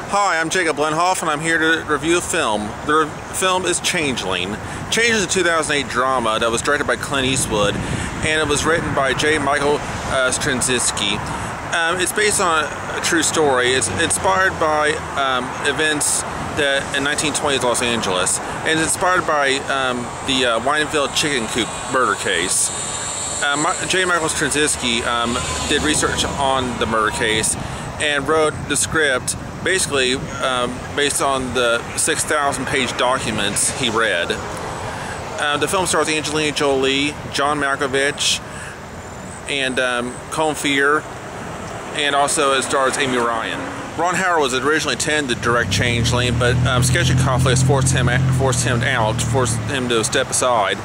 Hi, I'm Jacob Lenhoff, and I'm here to review a film. The film is Changeling. Changeling is a 2008 drama that was directed by Clint Eastwood, and it was written by Michael Straczynski. It's based on a true story. It's inspired by events that in 1920s Los Angeles, and it's inspired by the Wineville chicken coop murder case. Michael Straczynski did research on the murder case and wrote the script basically based on the 6,000-page documents he read. The film stars Angelina, Jolie, John Malkovich, and Colin Fear, and also it stars Amy Ryan. Ron Howard was originally intended to direct Changeling, but scheduling conflicts forced him to step aside,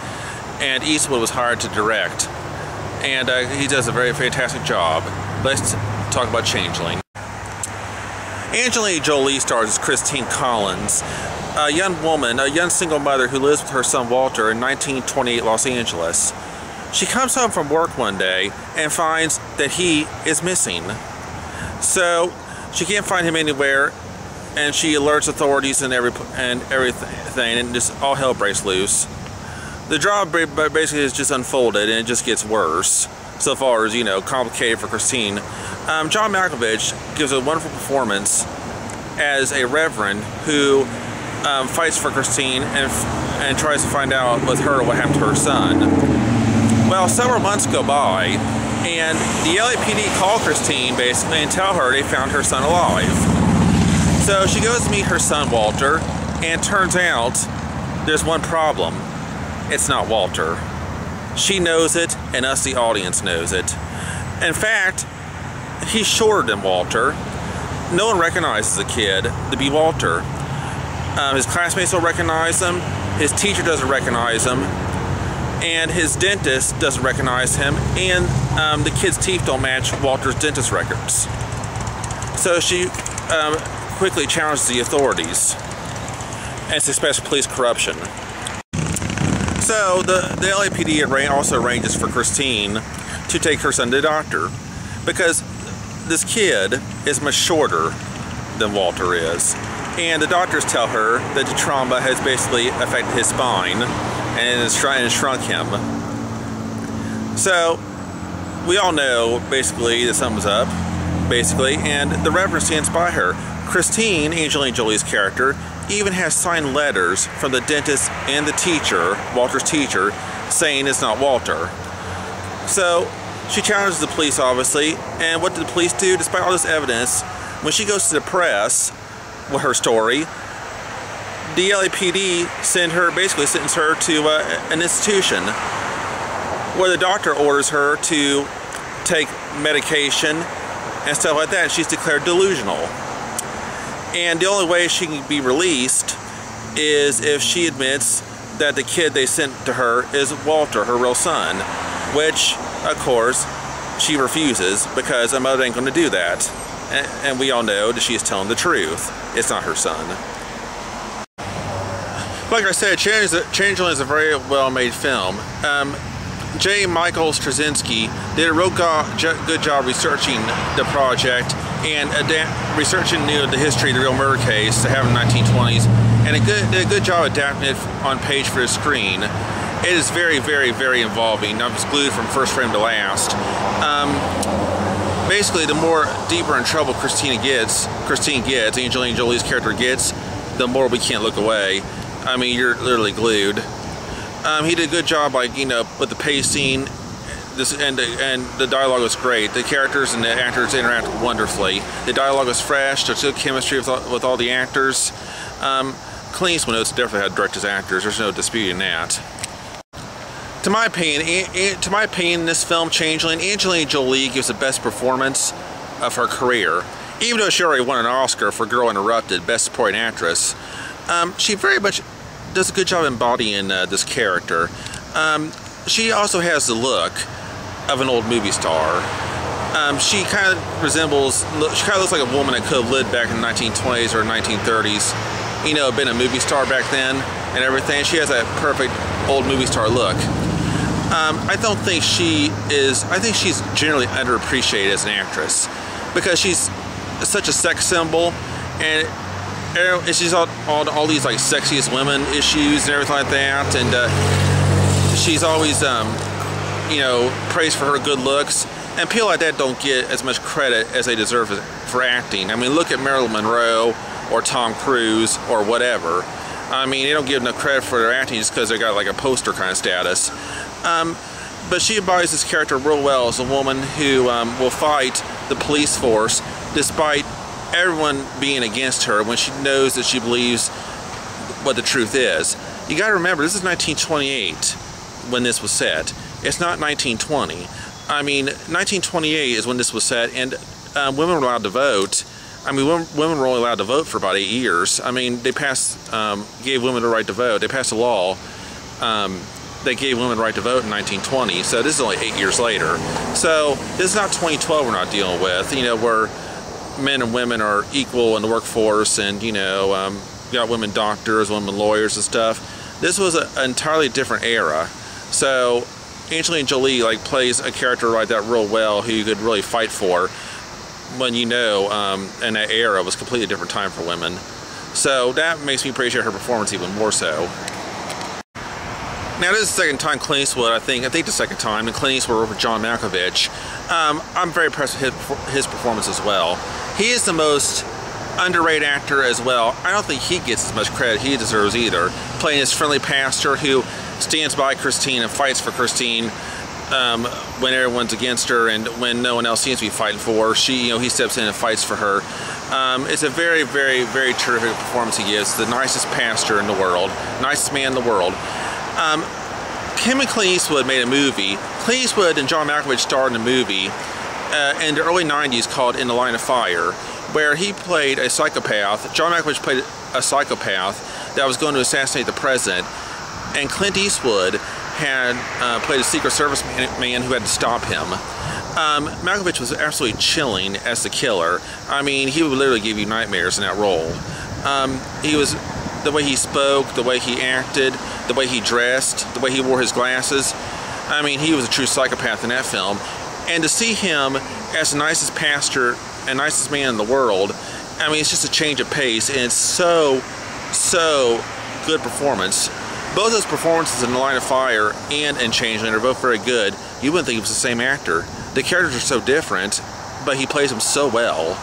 and Eastwood was hired to direct. And he does a very fantastic job. Let's talk about Changeling. Angelina Jolie stars as Christine Collins, a young woman, a young single mother who lives with her son Walter in 1928 Los Angeles. She comes home from work one day and finds that he is missing. So she can't find him anywhere, and she alerts authorities and everything, and just all hell breaks loose. The drama basically is just unfolded, and it just gets worse. So far as, complicated for Christine. John Malkovich gives a wonderful performance as a reverend who fights for Christine and tries to find out with her what happened to her son. Well, several months go by, and the LAPD call Christine basically and tell her they found her son alive. So she goes to meet her son Walter, and turns out there's one problem. It's not Walter. She knows it, and us, the audience, knows it. In fact, he's shorter than Walter. No one recognizes the kid to be Walter. His classmates don't recognize him, his teacher doesn't recognize him, and his dentist doesn't recognize him, and the kid's teeth don't match Walter's dentist records. So she quickly challenges the authorities and suspects police corruption. So the LAPD also arranges for Christine to take her son to the doctor, because this kid is much shorter than Walter is, and the doctors tell her that the trauma has basically affected his spine and has shrunk him. So we all know basically that something's up, and the reverend stands by her. Christine, Angelina Jolie's character, even has signed letters from the dentist and the teacher, Walter's teacher, saying it's not Walter. So she challenges the police, obviously, and what did the police do? Despite all this evidence, when she goes to the press with her story, the LAPD basically sentence her to an institution where the doctor orders her to take medication and stuff like that. She's declared delusional. And the only way she can be released is if she admits that the kid they sent to her is Walter, her real son, which, of course, she refuses because her mother ain't going to do that. And we all know that she is telling the truth. It's not her son. Like I said, Changeling is a very well-made film. Michael Straczynski did a real good job researching the project and researching the history of the real murder case that happened in the 1920s, and did a good job adapting it on page for the screen. It is very, very, very involving. I'm just glued from first frame to last. Basically, the more deeper in trouble Christine gets, Angelina Jolie's character gets, the more we can't look away. I mean, you're literally glued. He did a good job, with the pacing. And the dialogue was great. The characters and the actors interact wonderfully. The dialogue was fresh. There's good chemistry with all the actors. Clint Eastwood knows definitely how to direct his actors. There's no disputing that. To my opinion, in this film, Changeling, Angelina Jolie gives the best performance of her career. Even though she already won an Oscar for Girl Interrupted, Best Supporting Actress, she very much does a good job embodying this character. She also has the look of an old movie star. She kind of looks like a woman that could have lived back in the 1920s or 1930s, been a movie star back then and everything. She has that perfect old movie star look. I think she's generally underappreciated as an actress because she's such a sex symbol and she's on all these like sexiest women issues and everything like that, and she's always you know, praised for her good looks, and people like that don't get as much credit as they deserve for acting. I mean, look at Marilyn Monroe or Tom Cruise or whatever. I mean, they don't give enough credit for their acting just because they got like a poster kind of status. But she embodies this character real well as a woman who will fight the police force despite everyone being against her when she knows that she believes what the truth is. You got to remember, this is 1928 when this was set. It's not 1920. I mean, 1928 is when this was set, and women were allowed to vote. I mean, women were only allowed to vote for about 8 years. I mean, they passed, gave women the right to vote. They passed a law that gave women the right to vote in 1920. So this is only 8 years later. So this is not 2012 we're not dealing with, you know, where men and women are equal in the workforce, and, you know, you got women doctors, women lawyers and stuff. This was an entirely different era. So Angelina Jolie like plays a character like that real well, who you could really fight for, when you know in that era was a completely different time for women. So that makes me appreciate her performance even more so. Now this is the second time Clint Eastwood, I think the second time, and Clint Eastwood with John Malkovich. I'm very impressed with his performance as well. He is the most underrated actor as well. I don't think he gets as much credit he deserves either, playing this friendly pastor who stands by Christine and fights for Christine when everyone's against her, and when no one else seems to be fighting for her, he steps in and fights for her. It's a very, very, very terrific performance he gives. The nicest pastor in the world, nicest man in the world. Him and Clint Eastwood made a movie. Clint Eastwood and John Malkovich starred in a movie in the early 90s called In the Line of Fire, where he played a psychopath. John Malkovich played a psychopath that was going to assassinate the president, and Clint Eastwood had played a Secret Service man who had to stop him. Malkovich was absolutely chilling as the killer. I mean, he would literally give you nightmares in that role. He was, the way he spoke, the way he acted, the way he dressed, the way he wore his glasses. I mean, he was a true psychopath in that film. And to see him as the nicest pastor and nicest man in the world, I mean, it's just a change of pace, and it's so good performance. Both those performances in The Line of Fire and in Changeling are both very good. You wouldn't think it was the same actor. The characters are so different, but he plays them so well.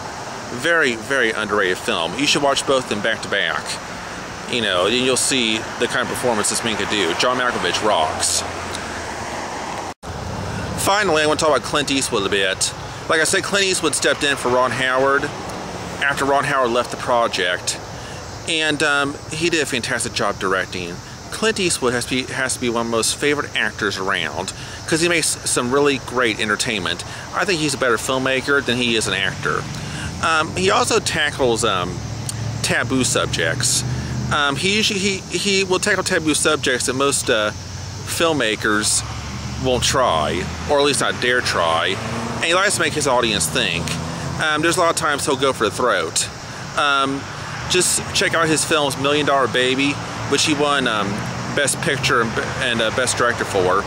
Very, very underrated film. You should watch both of them back to back. You know, and you'll see the kind of performance this man could do. John Malkovich rocks. Finally, I want to talk about Clint Eastwood a bit. Like I said, Clint Eastwood stepped in for Ron Howard after Ron Howard left the project, and he did a fantastic job directing. Clint Eastwood has to be one of my most favorite actors around, because he makes some really great entertainment. I think he's a better filmmaker than he is an actor. He also tackles taboo subjects. He will tackle taboo subjects that most filmmakers won't try, or at least not dare try, and he likes to make his audience think. There's a lot of times he'll go for the throat. Just check out his films $1 Million Baby, which he won Best Picture and Best Director for.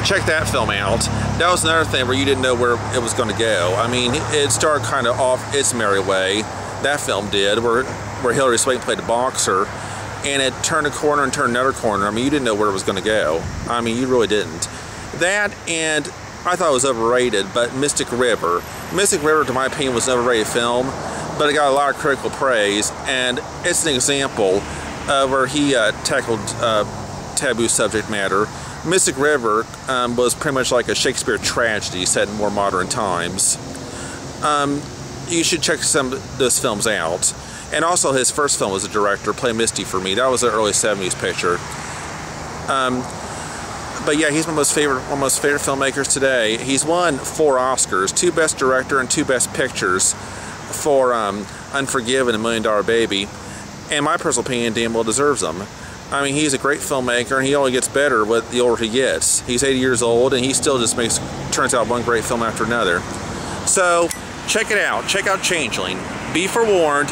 Check that film out. That was another thing where you didn't know where it was going to go. I mean, it started kind of off its merry way. That film did, where Hilary Swank played a boxer, and it turned a corner and turned another corner. I mean, you didn't know where it was going to go. I mean, you really didn't. That, and I thought it was overrated, but Mystic River. Mystic River, to my opinion, was an overrated film, but it got a lot of critical praise, and it's an example where he tackled taboo subject matter. Mystic River was pretty much like a Shakespeare tragedy set in more modern times. You should check some of those films out. And also his first film as a director, Play Misty for Me. That was an early 70s picture. But yeah, he's one of my most favorite filmmakers today. He's won 4 Oscars, 2 Best Director and 2 Best Pictures for Unforgiven and $1 Million Baby. And my personal opinion, damn well deserves them. I mean, he's a great filmmaker, and he only gets better with the older he gets. He's 80 years old, and he still just turns out one great film after another. So, check it out. Check out Changeling. Be forewarned,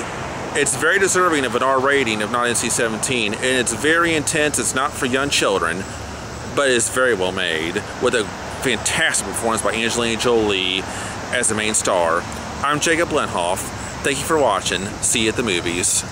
it's very deserving of an R rating, if not NC-17, and it's very intense. It's not for young children, but it's very well made, with a fantastic performance by Angelina Jolie as the main star. I'm Jacob Lenhoff. Thank you for watching. See you at the movies.